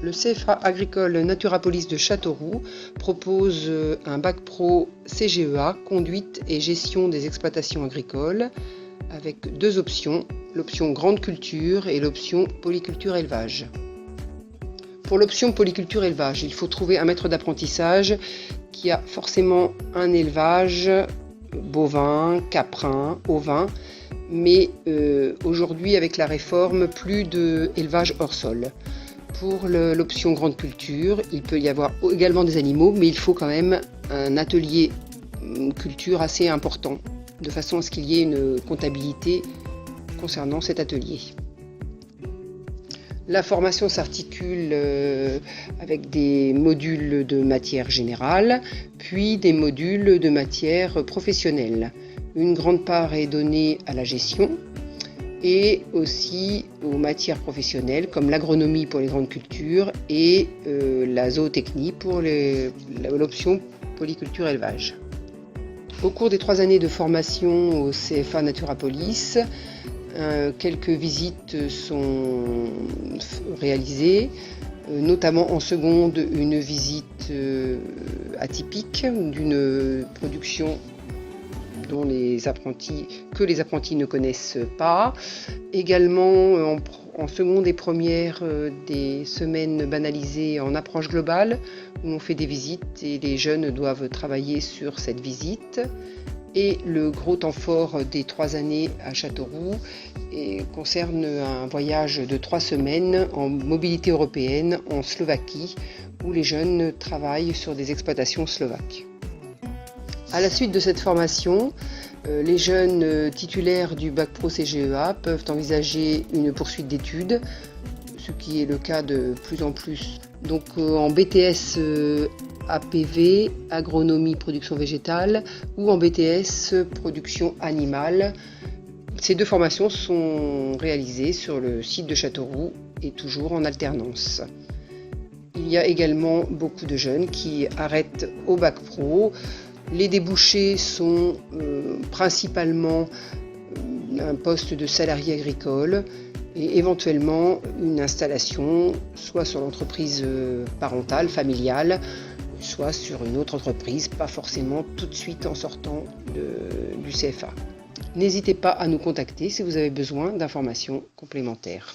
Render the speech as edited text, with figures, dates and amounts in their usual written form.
Le CFA agricole Naturapolis de Châteauroux propose un bac pro CGEA, conduite et gestion des exploitations agricoles, avec deux options, l'option grande culture et l'option polyculture élevage. Pour l'option polyculture élevage, il faut trouver un maître d'apprentissage qui a forcément un élevage bovin, caprin, ovin, mais aujourd'hui avec la réforme, plus d'élevage hors sol. Pour l'option grande culture, il peut y avoir également des animaux, mais il faut quand même un atelier culture assez important, de façon à ce qu'il y ait une comptabilité concernant cet atelier. La formation s'articule avec des modules de matière générale, puis des modules de matière professionnelle. Une grande part est donnée à la gestion et aussi aux matières professionnelles comme l'agronomie pour les grandes cultures et la zootechnie pour l'option polyculture élevage. Au cours des 3 années de formation au CFA Naturapolis, quelques visites sont réalisées, notamment en seconde une visite atypique d'une production dont les apprentis ne connaissent pas. Également en seconde et première des semaines banalisées en approche globale où on fait des visites et les jeunes doivent travailler sur cette visite. Et le gros temps fort des 3 années à Châteauroux concerne un voyage de 3 semaines en mobilité européenne en Slovaquie où les jeunes travaillent sur des exploitations slovaques. À la suite de cette formation, les jeunes titulaires du bac pro CGEA peuvent envisager une poursuite d'études, ce qui est le cas de plus en plus. Donc en BTS APV, agronomie production végétale, ou en BTS production animale. Ces 2 formations sont réalisées sur le site de Châteauroux et toujours en alternance. Il y a également beaucoup de jeunes qui arrêtent au bac pro. Les débouchés sont principalement un poste de salarié agricole et éventuellement une installation soit sur l'entreprise parentale, familiale, soit sur une autre entreprise, pas forcément tout de suite en sortant du CFA. N'hésitez pas à nous contacter si vous avez besoin d'informations complémentaires.